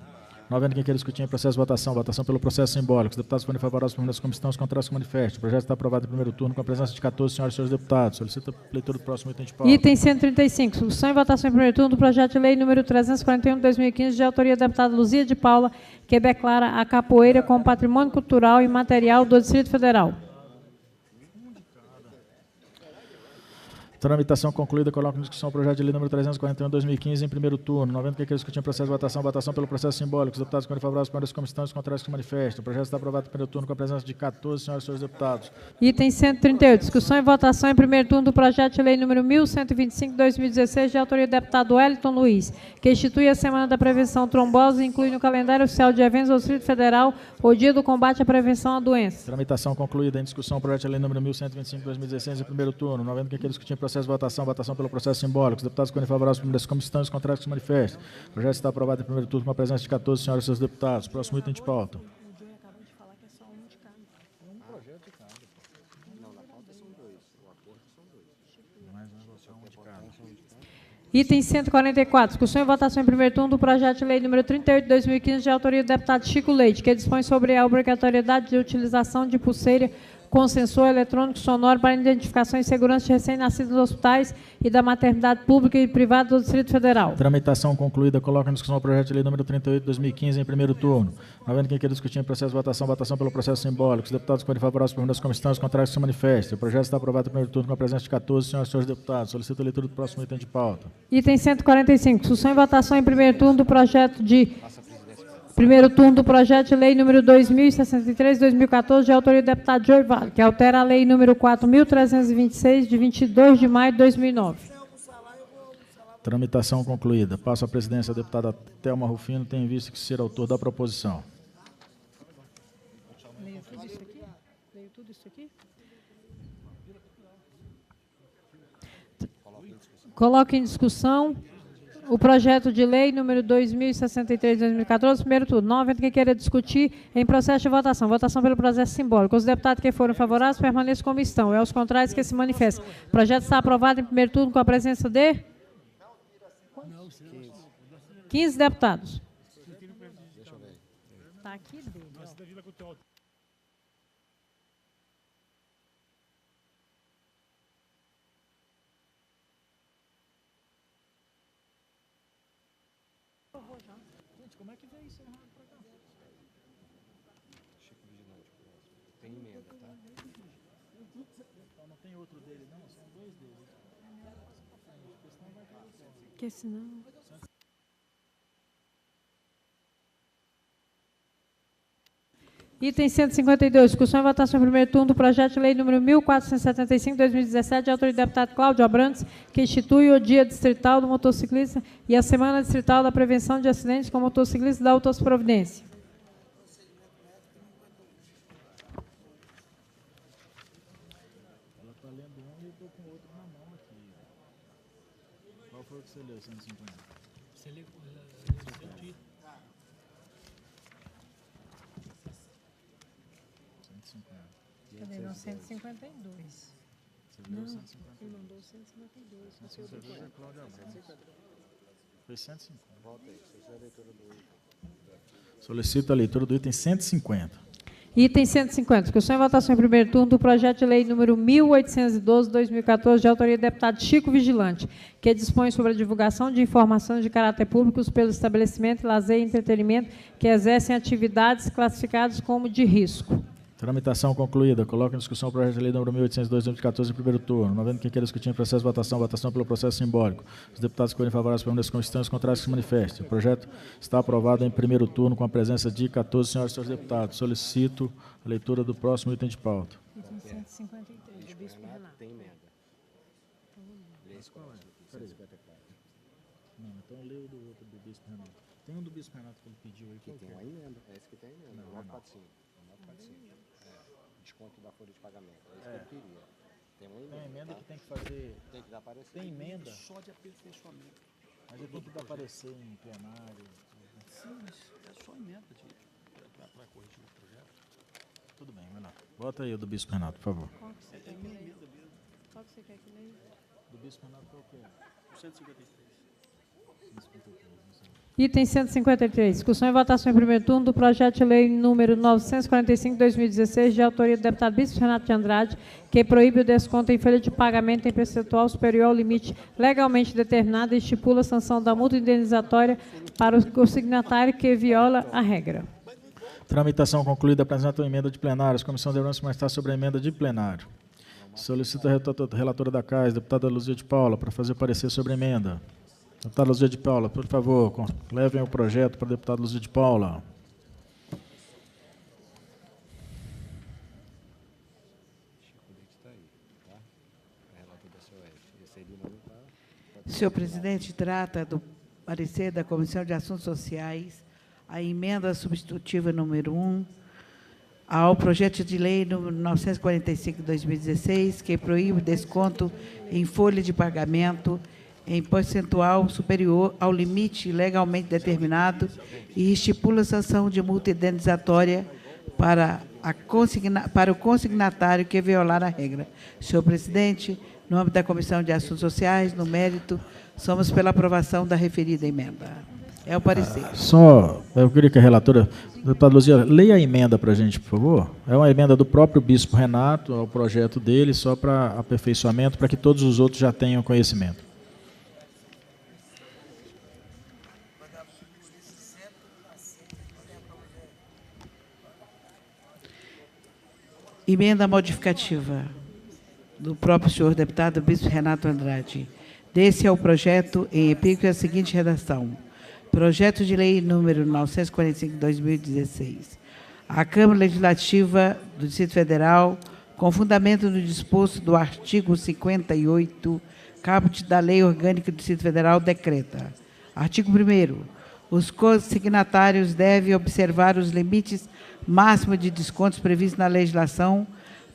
Não havendo quem queira discutir em processo de votação, votação pelo processo simbólico. Os deputados forem favoráveis para a comissão, os contrários se manifestem. O projeto está aprovado em primeiro turno com a presença de 14 senhoras e senhores deputados. Solicito a leitura do próximo item de pauta. Item 135. Discussão e votação em primeiro turno do projeto de lei número 341 de 2015, de autoria da deputada Luzia de Paula, que declara a capoeira como patrimônio cultural e material do Distrito Federal. Tramitação concluída. Coloco em discussão o projeto de lei número 341/2015 em primeiro turno. Não havendo que queira discutir em processo de votação, votação pelo processo simbólico. Os deputados que forem favoráveis para as comissões, os contrários que se manifestam. O projeto está aprovado em primeiro turno com a presença de 14 senhoras e senhores deputados. Item 138. Discussão e votação em primeiro turno do projeto de lei número 1125/2016, de autoria do deputado Wellington Luiz, que institui a Semana da Prevenção Trombose e inclui no calendário oficial de eventos do Distrito Federal o Dia do Combate à Prevenção à Doença. Tramitação concluída. Em discussão o projeto de lei número 1125/2016 em primeiro turno. Não havendo que queira discutir em processo de votação, votação pelo processo simbólico. Os deputados que forem favoráveis das comissões, os contrários que se manifestam. O projeto está aprovado em primeiro turno com a presença de 14 senhoras e seus deputados. Próximo item de pauta. Item 144. Discussão e votação em primeiro turno do projeto de lei número 38/2015, de autoria do deputado Chico Leite, que dispõe sobre a obrigatoriedade de utilização de pulseira com sensor eletrônico sonoro para identificação e segurança de recém-nascidos nos hospitais e da maternidade pública e privada do Distrito Federal. Tramitação concluída. Coloca em discussão o projeto de lei número 38/2015 em primeiro turno. Não havendo quem queira discutir em processo de votação, votação pelo processo simbólico. Os deputados que forem favoráveis por das comissões, os contrários que se manifestem. O projeto está aprovado em primeiro turno com a presença de 14 senhoras e senhores deputados. Solicito a leitura do próximo item de pauta. Item 145. Discussão e votação em primeiro turno do projeto de... Primeiro turno do projeto de lei número 2063/2014, de autoria do deputado Joey Vale, que altera a lei número 4.326, de 22 de maio de 2009. Tramitação concluída. Passo a presidência da deputada Thelma Rufino, tem em vista que ser autor da proposição. Leio tudo isso aqui? Leio tudo isso aqui? Coloque em discussão o projeto de lei número 2063/2014, primeiro turno. Não havendo quem queira discutir em processo de votação. Votação pelo processo simbólico. Os deputados que forem favoráveis permaneçam como estão. É os contrários que se manifestam. O projeto está aprovado em primeiro turno com a presença de 15 deputados. Está aqui dele. Gente, como é que veio isso errado para cá? Chico Vigilante, tem emenda, tá? Então não tem outro dele, não? São dois deles. Que senão... Item 152, discussão e votação em primeiro turno do projeto de lei número 1475/2017, de autoria do deputado Cláudio Abrantes, que institui o Dia Distrital do Motociclista e a Semana Distrital da Prevenção de Acidentes com Motociclistas da Autoprovidência. Ela está lendo um e eu estou com o outro na mão aqui. Qual foi o que você leu, 150? Você leu o título. 150. Cadê? Não, 152. Você leu 150? Ele mandou 152. 152 é Cláudio Abrantes. Foi 150. Volta aí, você já a leitura do item. Solicito a leitura do item 150. Item 150. Discussão e votação em primeiro turno do projeto de lei número 1812/2014, de autoria do deputado Chico Vigilante, que dispõe sobre a divulgação de informações de caráter público pelo estabelecimento, lazer e entretenimento que exercem atividades classificadas como de risco. Tramitação concluída. Coloco em discussão o projeto de lei número 1802/2014 em primeiro turno. Não havendo quem queira discutir em processo de votação, votação pelo processo simbólico. Os deputados que forem favoráveis por das comissões, os contrários que se manifestem. O projeto está aprovado em primeiro turno com a presença de 14 senhoras e senhores deputados. Solicito a leitura do próximo item de pauta. Item 153, do Bispo Renato. Tem emenda. Lê esse qual é? 154. Não, então lê o do outro do Bispo Renato. Tem um do Bispo Renato que ele pediu aí. Que tem uma emenda. É esse que tem a emenda. 945. 945. Desconto da folha de pagamento. É isso que eu queria. Tem uma emenda. Tem emenda tá? que tem que fazer. Tem que aparecer. Tem emenda. Só de aperfeiçoamento. Mas ele tem que aparecer em plenário. Sim, mas é só emenda para corrigir o projeto. Tudo bem, vai lá. Bota aí o do Bispo Renato, por favor. Qual que você quer que leia? Qual que você quer que leia? Do Bispo Renato foi o quê? 153. 153, não sei. Item 153. Discussão e votação em primeiro turno do projeto de lei número 945/2016, de autoria do deputado Bispo Renato de Andrade, que proíbe o desconto em folha de pagamento em percentual superior ao limite legalmente determinado e estipula a sanção da multa indenizatória para o consignatário que viola a regra. Tramitação concluída. Apresenta a emenda de plenário. A comissão deverá se manifestar sobre a emenda de plenário. Solicito a relatora da Casa, deputada Luzia de Paula, para fazer parecer sobre a emenda. Deputada Luzia de Paula, por favor, levem o projeto para a deputada Luzia de Paula. Senhor presidente, trata do parecer da Comissão de Assuntos Sociais a emenda substitutiva número 1 ao projeto de lei número 945/2016, que proíbe desconto em folha de pagamento em percentual superior ao limite legalmente determinado e estipula sanção de multa indenizatória para o consignatário que violar a regra. Senhor presidente, no âmbito da Comissão de Assuntos Sociais, no mérito, somos pela aprovação da referida emenda. É o parecer. Eu queria que a relatora, deputada Luzia, leia a emenda para a gente, por favor. É uma emenda do próprio bispo Renato, ao projeto dele, só para aperfeiçoamento, para que todos os outros já tenham conhecimento. Emenda modificativa do próprio senhor deputado bispo Renato Andrade. Desse é o projeto em epígrafe a seguinte redação. Projeto de lei número 945/2016. A Câmara Legislativa do Distrito Federal, com fundamento no disposto do artigo 58, caput da Lei Orgânica do Distrito Federal, decreta. Artigo 1º. Os consignatários devem observar os limites máximos de descontos previstos na legislação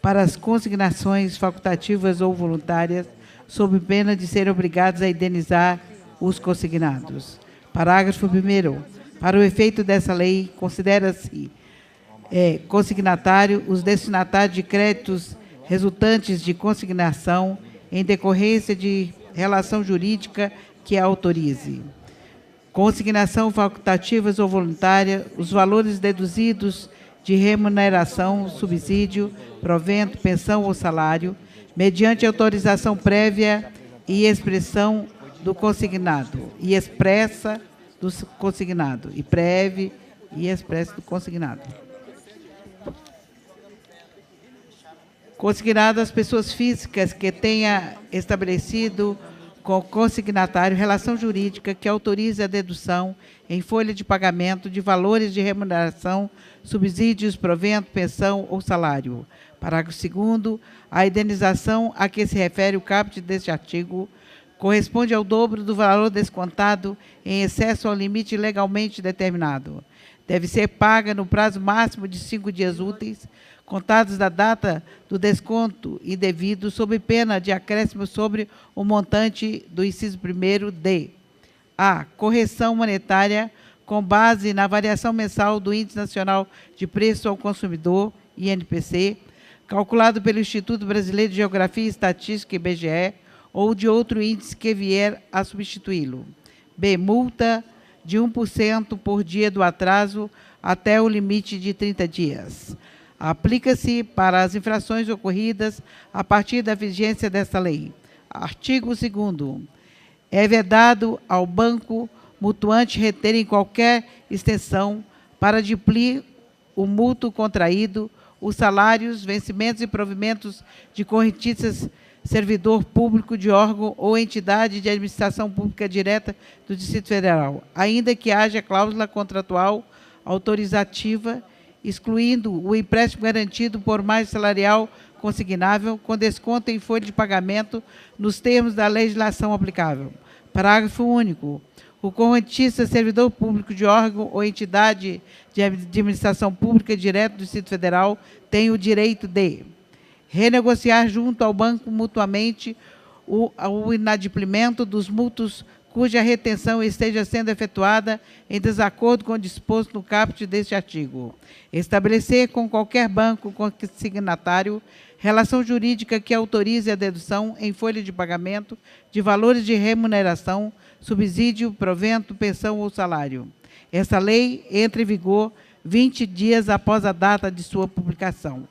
para as consignações facultativas ou voluntárias, sob pena de serem obrigados a indenizar os consignados. Parágrafo 1º. Para o efeito dessa lei, considera-se consignatário os destinatários de créditos resultantes de consignação em decorrência de relação jurídica que a autorize. Consignação facultativas ou voluntária, os valores deduzidos de remuneração, subsídio, provento, pensão ou salário, mediante autorização prévia e expressão do consignado, e expressa do consignado, e prévia e expressa do consignado. Consignado às pessoas físicas que tenha estabelecido com o consignatário relação jurídica que autorize a dedução em folha de pagamento de valores de remuneração, subsídios, provento, pensão ou salário. Parágrafo 2º. A indenização a que se refere o caput deste artigo corresponde ao dobro do valor descontado em excesso ao limite legalmente determinado. Deve ser paga no prazo máximo de 5 dias úteis, contados da data do desconto indevido, sob pena de acréscimo sobre o montante do inciso 1º de a. Correção monetária com base na variação mensal do Índice Nacional de Preço ao Consumidor, INPC, calculado pelo Instituto Brasileiro de Geografia e Estatística, IBGE, ou de outro índice que vier a substituí-lo. B. Multa de 1% por dia do atraso até o limite de 30 dias. Aplica-se para as infrações ocorridas a partir da vigência desta lei. Artigo 2º. É vedado ao banco mutuante reter em qualquer extensão, para displir o mútuo contraído, os salários, vencimentos e provimentos de correntistas, servidor público de órgão ou entidade de administração pública direta do Distrito Federal, ainda que haja cláusula contratual autorizativa, excluindo o empréstimo garantido por margem salarial consignável, com desconto em folha de pagamento nos termos da legislação aplicável. Parágrafo único. O correntista, servidor público de órgão ou entidade de administração pública direta do Distrito Federal tem o direito de renegociar junto ao banco mutuamente o inadimplemento dos mútuos cuja retenção esteja sendo efetuada em desacordo com o disposto no caput deste artigo. Estabelecer com qualquer banco consignatário relação jurídica que autorize a dedução em folha de pagamento de valores de remuneração, subsídio, provento, pensão ou salário. Esta lei entra em vigor 20 dias após a data de sua publicação.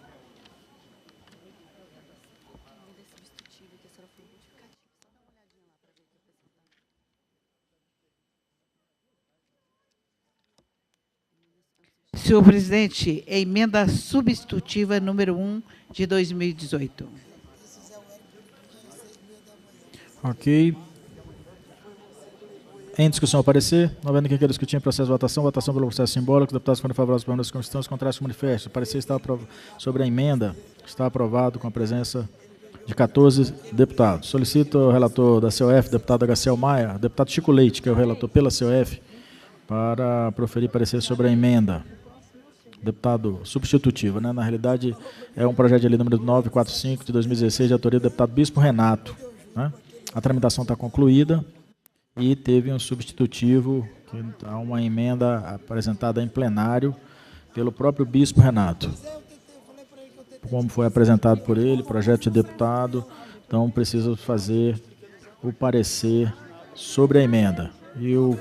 Senhor presidente, emenda substitutiva número 1 de 2018. Ok. Em discussão, ao parecer. Não havendo quem queira discutir em processo de votação. Votação pelo processo simbólico. Deputados que forem favoráveis para a Constituição, os contrários se manifestam. O parecer está sobre a emenda. Está aprovado com a presença de 14 deputados. Solicito ao relator da COF, deputado Agaciel Maia, deputado Chico Leite, que é o relator pela COF, para proferir parecer sobre a emenda. Deputado substitutivo, né? Na realidade, é um projeto de lei número 945 de 2016, de autoria do deputado Bispo Renato. Né? A tramitação está concluída e teve um substitutivo, que há uma emenda apresentada em plenário pelo próprio Bispo Renato. Como foi apresentado por ele, projeto de deputado, então preciso fazer o parecer sobre a emenda. E o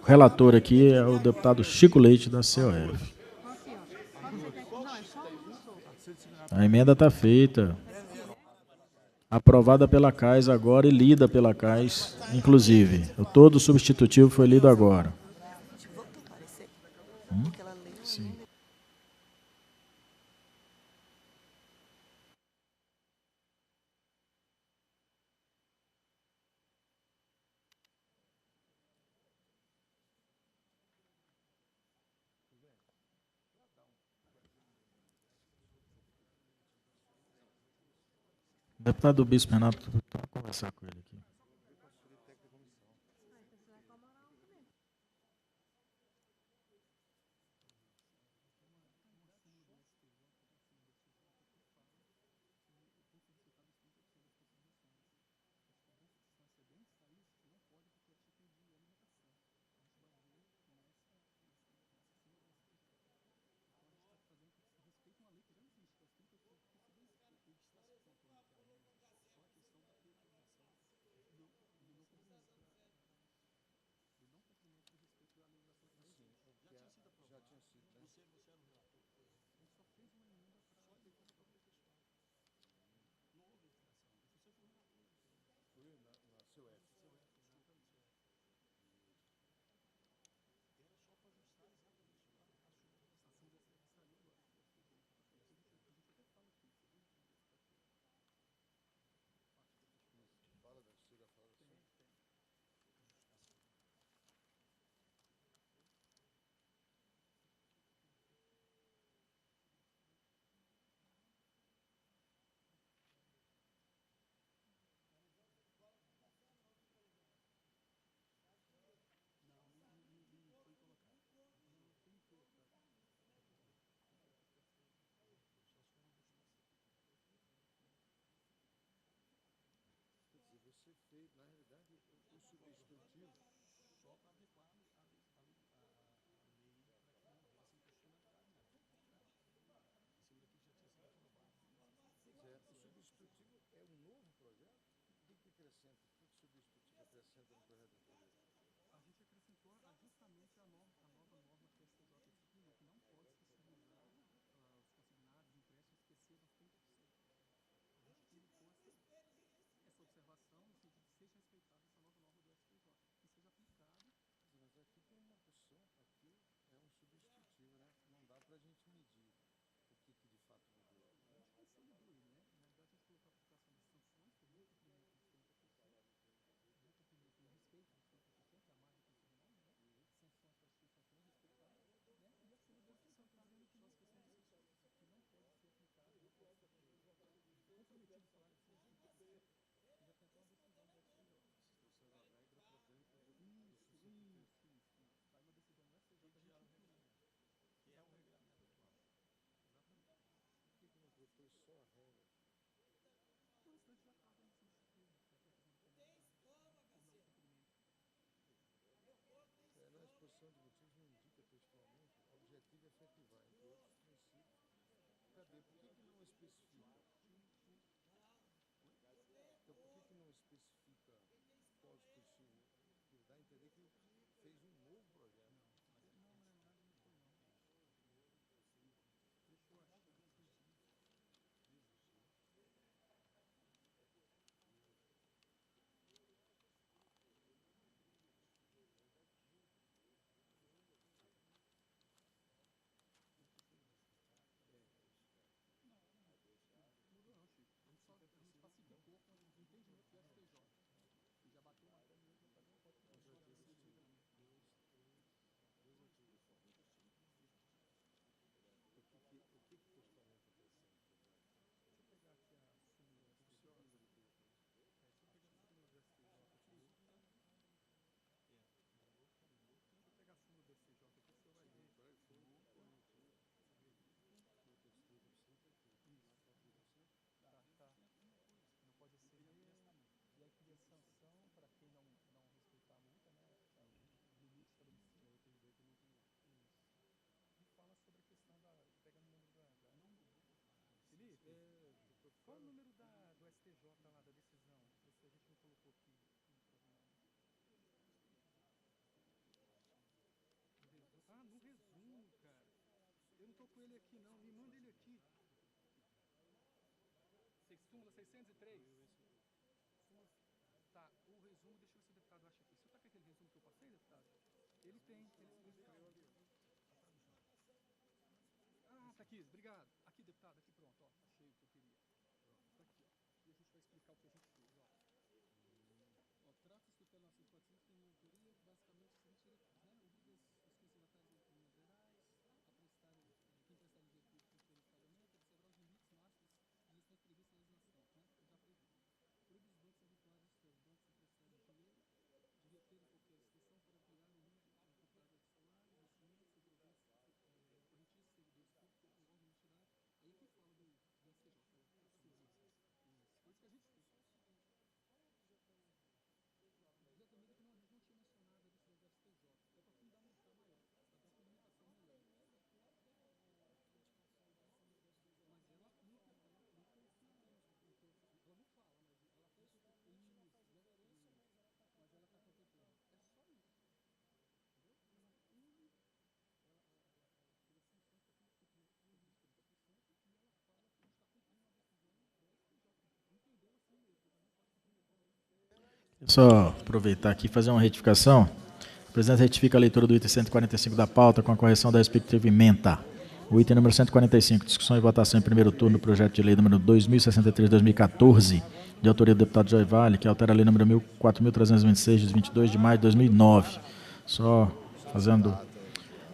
relator aqui é o deputado Chico Leite, da COF. A emenda está feita, aprovada pela CAIS agora e lida pela CAIS, inclusive. Todo o substitutivo foi lido agora. Sim. Deputado Bispo Renato, vou conversar com ele aqui. Só aproveitar aqui e fazer uma retificação. O presidente retifica a leitura do item 145 da pauta com a correção da respectiva emenda. O item número 145, discussão e votação em primeiro turno do projeto de lei número 2063-2014, de autoria do deputado Joy Vale, que altera a lei número 4.326, de 22 de maio de 2009. Só fazendo,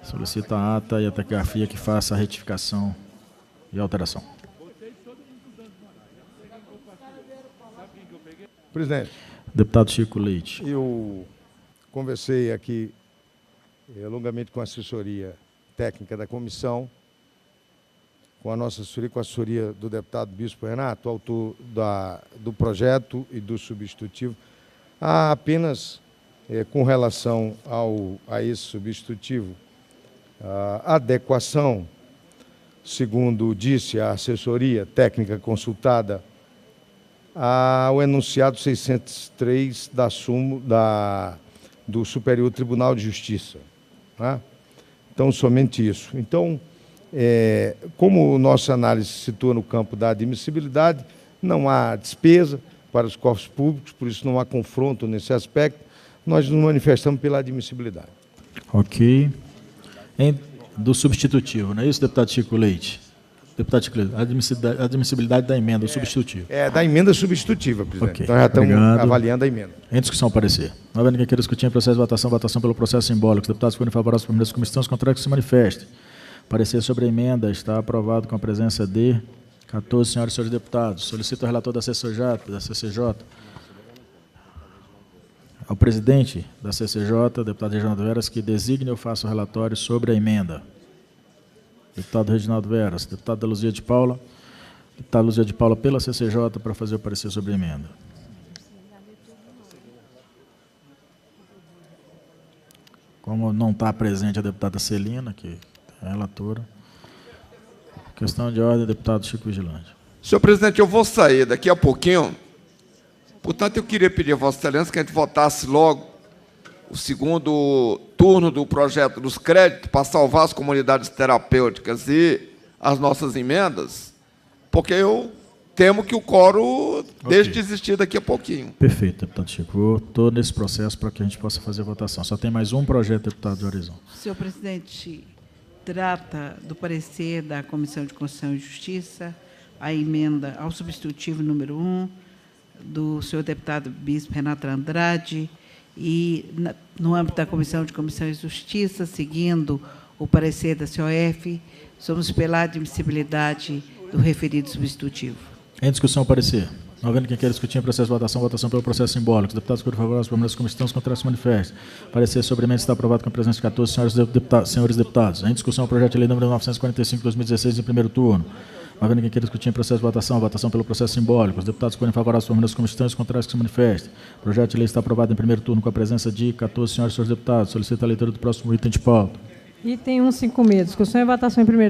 solicita a ata e a taquigrafia que faça a retificação e alteração. Presidente. Deputado Chico Leite. Eu conversei aqui longamente com a assessoria técnica da comissão, com a nossa assessoria, com a assessoria do deputado Bispo Renato, autor do projeto e do substitutivo. Há apenas, com relação a esse substitutivo, a adequação, segundo disse a assessoria técnica consultada, ao enunciado 603 do Superior Tribunal de Justiça. Né? Então, somente isso. Então, como nossa análise se situa no campo da admissibilidade, não há despesa para os cofres públicos, por isso não há confronto nesse aspecto, nós nos manifestamos pela admissibilidade. Ok. Do substitutivo, não é isso, deputado Chico Leite? Deputado Chico Leite, admissibilidade da emenda, o substitutivo. Da emenda substitutiva, presidente. Okay. Então já estamos avaliando a emenda. Em discussão, parecer. Não havendo ninguém queira discutir em processo de votação pelo processo simbólico. Os deputados forem favoráveis para as comissões, os contrários que se manifestem. Parecer sobre a emenda está aprovado com a presença de 14 senhoras e senhores deputados. Solicito ao relator da CCJ, ao presidente da CCJ, deputado Reginaldo Veras, que designe ou faça o relatório sobre a emenda. Deputado Reginaldo Veras, deputada Luzia de Paula, deputada Luzia de Paula pela CCJ para fazer o parecer sobre a emenda. Como não está presente a deputada Celina, que é a relatora. Questão de ordem, deputado Chico Vigilante. Senhor presidente, eu vou sair daqui a pouquinho. Portanto, eu queria pedir a Vossa Excelência que a gente votasse logo o segundo turno do projeto dos créditos para salvar as comunidades terapêuticas e as nossas emendas, porque eu temo que o quórum deixe de existir daqui a pouquinho. Perfeito, deputado Chico. Estou nesse processo para que a gente possa fazer a votação. Só tem mais um projeto, deputado de Horizonte. Senhor presidente, trata do parecer da Comissão de Constituição e Justiça, a emenda ao substitutivo número 1, do senhor deputado Bispo Renato Andrade, e, no âmbito da Comissão de Constituição e Justiça, seguindo o parecer da COF, somos pela admissibilidade do referido substitutivo. Em discussão, parecer. Não havendo quem queira discutir em processo de votação pelo processo simbólico. Os deputados que forem favoráveis para as comissões, contrários se manifestem. Parecer sobre a emenda está aprovado com a presença de 14 senhores deputados. Em discussão, o projeto de lei número 945 de 2016, em primeiro turno. Não havendo quem queira discutir em processo de votação pelo processo simbólico. Os deputados que forem favoráveis para as comissões, contrários que se manifestem. O projeto de lei está aprovado em primeiro turno com a presença de 14 senhores e senhores deputados. Solicito a leitura do próximo item de pauta. Item 156, discussão e votação em primeiro